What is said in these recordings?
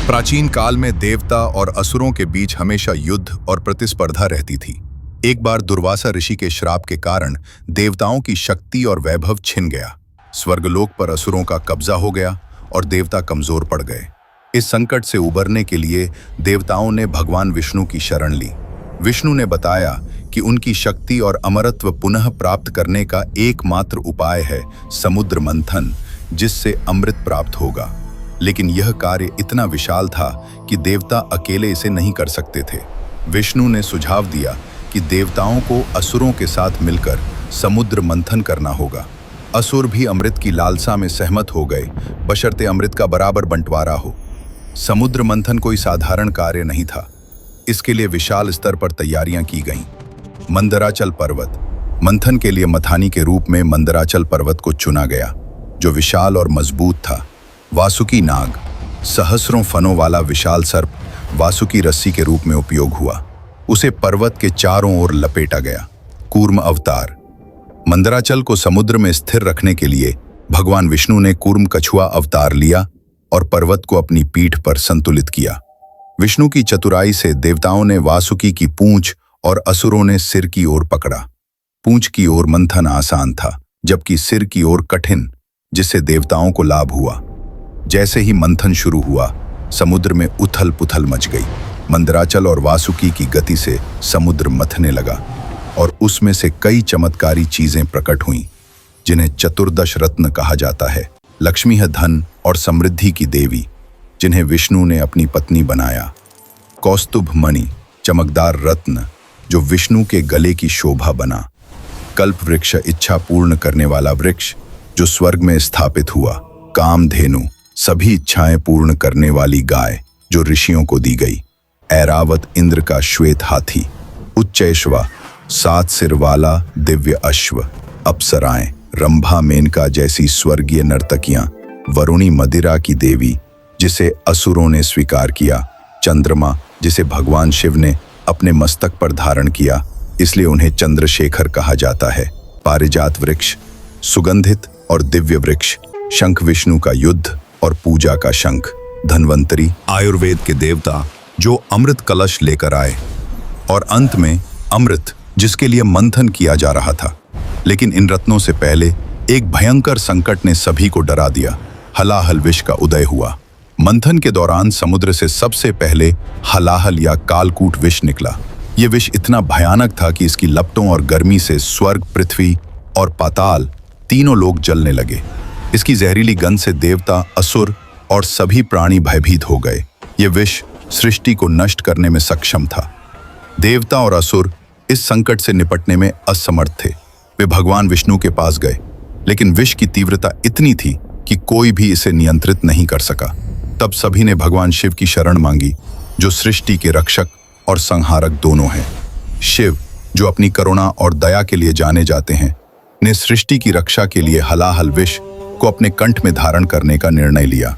प्राचीन काल में देवता और असुरों के बीच हमेशा युद्ध और प्रतिस्पर्धा रहती थी। एक बार दुर्वासा ऋषि के श्राप के कारण देवताओं की शक्ति और वैभव छिन गया। स्वर्गलोक पर असुरों का कब्जा हो गया और देवता कमजोर पड़ गए। इस संकट से उबरने के लिए देवताओं ने भगवान विष्णु की शरण ली। विष्णु ने बताया कि उनकी शक्ति और अमरत्व पुनः प्राप्त करने का एकमात्र उपाय है समुद्र मंथन, जिससे अमृत प्राप्त होगा। लेकिन यह कार्य इतना विशाल था कि देवता अकेले इसे नहीं कर सकते थे। विष्णु ने सुझाव दिया कि देवताओं को असुरों के साथ मिलकर समुद्र मंथन करना होगा। असुर भी अमृत की लालसा में सहमत हो गए, बशर्ते अमृत का बराबर बंटवारा हो। समुद्र मंथन कोई साधारण कार्य नहीं था। इसके लिए विशाल स्तर पर तैयारियां की गईं। मंदराचल पर्वत मंथन के लिए मथानी के रूप में मंदराचल पर्वत को चुना गया, जो विशाल और मजबूत था। वासुकी नाग सहस्रों फनों वाला विशाल सर्प वासुकी रस्सी के रूप में उपयोग हुआ। उसे पर्वत के चारों ओर लपेटा गया। कूर्म अवतार मंदराचल को समुद्र में स्थिर रखने के लिए भगवान विष्णु ने कूर्म कछुआ अवतार लिया और पर्वत को अपनी पीठ पर संतुलित किया। विष्णु की चतुराई से देवताओं ने वासुकी की पूंछ और असुरों ने सिर की ओर पकड़ा। पूंछ की ओर मंथन आसान था, जबकि सिर की ओर कठिन, जिससे देवताओं को लाभ हुआ। जैसे ही मंथन शुरू हुआ, समुद्र में उथल पुथल मच गई। मंदराचल और वासुकी की गति से समुद्र मथने लगा और उसमें से कई चमत्कारी चीजें प्रकट हुईं, जिन्हें चतुर्दश रत्न कहा जाता है। लक्ष्मी है धन और समृद्धि की देवी, जिन्हें विष्णु ने अपनी पत्नी बनाया। कौस्तुभ मणि चमकदार रत्न, जो विष्णु के गले की शोभा बना। कल्प वृक्ष इच्छा पूर्ण करने वाला वृक्ष, जो स्वर्ग में स्थापित हुआ। कामधेनु सभी इच्छाएं पूर्ण करने वाली गाय, जो ऋषियों को दी गई। ऐरावत इंद्र का श्वेत हाथी। उच्चैश्वा 7 सिर वाला दिव्य अश्व। अप्सराएं रंभा मेनका जैसी स्वर्गीय नर्तकियां। वरुणी मदिरा की देवी, जिसे असुरों ने स्वीकार किया। चंद्रमा, जिसे भगवान शिव ने अपने मस्तक पर धारण किया, इसलिए उन्हें चंद्रशेखर कहा जाता है। पारिजात वृक्ष सुगंधित और दिव्य वृक्ष। शंख विष्णु का युद्ध और पूजा का शंख। धन्वंतरी आयुर्वेद के देवता, जो अमृत कलश लेकर आए। और अंत में अमृत, जिसके लिए मंथन किया जा रहा था। लेकिन इन रत्नों से पहले एक भयंकर संकट ने सभी को डरा दिया। हलाहल विष का उदय हुआ। मंथन के दौरान समुद्र से सबसे पहले हलाहल या कालकूट विष निकला। यह विष इतना भयानक था कि इसकी लपटों और गर्मी से स्वर्ग, पृथ्वी और पाताल तीनों लोग जलने लगे। इसकी जहरीली गंध से देवता, असुर और सभी प्राणी भयभीत हो गए। यह विष सृष्टि को नष्ट करने में सक्षम था। देवता और असुर इस संकट से निपटने में असमर्थ थे। वे भगवान विष्णु के पास गए, लेकिन विष की तीव्रता इतनी थी कि कोई भी इसे नियंत्रित नहीं कर सका। तब सभी ने भगवान शिव की शरण मांगी, जो सृष्टि के रक्षक और संहारक दोनों हैं। शिव, जो अपनी करुणा और दया के लिए जाने जाते हैं, ने सृष्टि की रक्षा के लिए हलाहल विष को अपने कंठ में धारण करने का निर्णय लिया।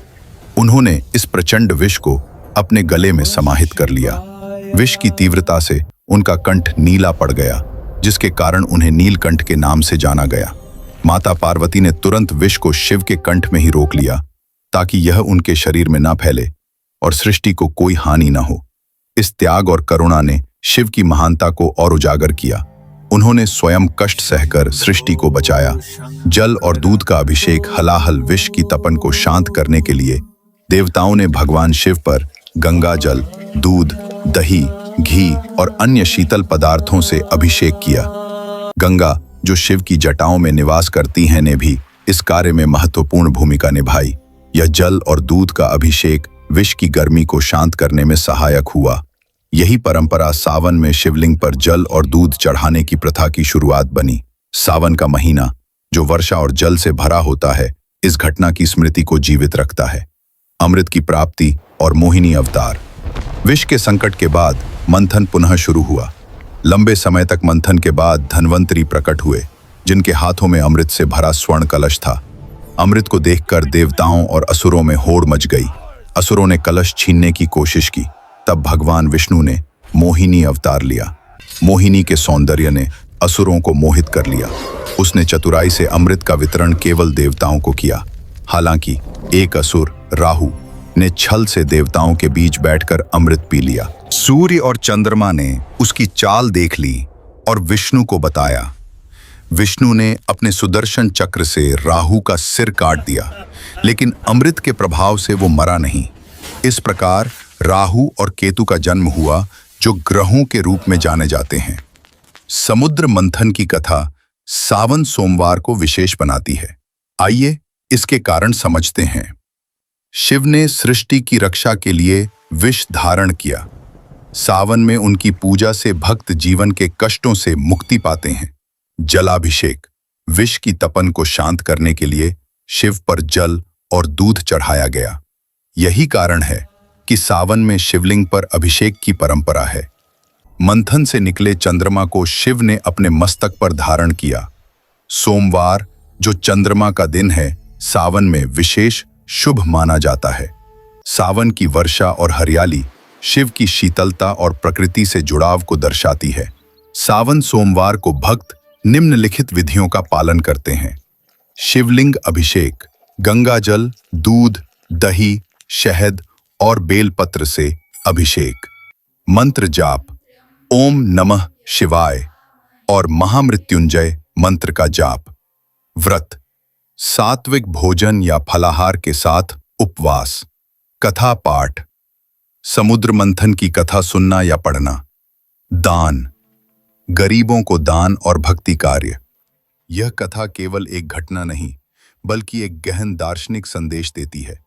उन्होंने इस प्रचंड विष को अपने गले में समाहित कर लिया। विष की तीव्रता से उनका कंठ नीला पड़ गया, जिसके कारण उन्हें नीलकंठ के नाम से जाना गया। माता पार्वती ने तुरंत विष को शिव के कंठ में ही रोक लिया, ताकि यह उनके शरीर में न फैले और सृष्टि को कोई हानि न हो। इस त्याग और करुणा ने शिव की महानता को और उजागर किया। उन्होंने स्वयं कष्ट सहकर सृष्टि को बचाया। जल और दूध का अभिषेक हलाहल विष की तपन को शांत करने के लिए देवताओं ने भगवान शिव पर गंगा जल, दूध, दही, घी और अन्य शीतल पदार्थों से अभिषेक किया। गंगा, जो शिव की जटाओं में निवास करती हैं, ने भी इस कार्य में महत्वपूर्ण भूमिका निभाई। यह जल और दूध का अभिषेक विष की गर्मी को शांत करने में सहायक हुआ। यही परंपरा सावन में शिवलिंग पर जल और दूध चढ़ाने की प्रथा की शुरुआत बनी। सावन का महीना, जो वर्षा और जल से भरा होता है, इस घटना की स्मृति को जीवित रखता है। अमृत की प्राप्ति और मोहिनी अवतार। विष के संकट के बाद मंथन पुनः शुरू हुआ। लंबे समय तक मंथन के बाद धन्वंतरी प्रकट हुए, जिनके हाथों में अमृत से भरा स्वर्ण कलश था। अमृत को देखकर देवताओं और असुरों में होड़ मच गई। असुरों ने कलश छीनने की कोशिश की। तब भगवान विष्णु ने मोहिनी अवतार लिया। मोहिनी के सौंदर्य ने असुरों को मोहित कर लिया। उसने चतुराई से अमृत का वितरण केवल देवताओं को किया। हालांकि एक असुर राहु ने छल से देवताओं के बीच बैठकर अमृत पी लिया। सूर्य और चंद्रमा ने उसकी चाल देख ली और विष्णु को बताया। विष्णु ने अपने सुदर्शन चक्र से राहु का सिर काट दिया, लेकिन अमृत के प्रभाव से वो मरा नहीं। इस प्रकार राहु और केतु का जन्म हुआ, जो ग्रहों के रूप में जाने जाते हैं। समुद्र मंथन की कथा सावन सोमवार को विशेष बनाती है। आइए इसके कारण समझते हैं। शिव ने सृष्टि की रक्षा के लिए विष धारण किया। सावन में उनकी पूजा से भक्त जीवन के कष्टों से मुक्ति पाते हैं। जलाभिषेक, विष की तपन को शांत करने के लिए शिव पर जल और दूध चढ़ाया गया। यही कारण है कि सावन में शिवलिंग पर अभिषेक की परंपरा है। मंथन से निकले चंद्रमा को शिव ने अपने मस्तक पर धारण किया। सोमवार, जो चंद्रमा का दिन है, सावन में विशेष शुभ माना जाता है। सावन की वर्षा और हरियाली शिव की शीतलता और प्रकृति से जुड़ाव को दर्शाती है। सावन सोमवार को भक्त निम्नलिखित विधियों का पालन करते हैं। शिवलिंग अभिषेक, गंगा जल, दूध, दही, शहद और बेलपत्र से अभिषेक। मंत्र जाप, ओम नमः शिवाय और महामृत्युंजय मंत्र का जाप। व्रत, सात्विक भोजन या फलाहार के साथ उपवास। कथा पाठ, समुद्र मंथन की कथा सुनना या पढ़ना। दान, गरीबों को दान और भक्ति कार्य। यह कथा केवल एक घटना नहीं, बल्कि एक गहन दार्शनिक संदेश देती है।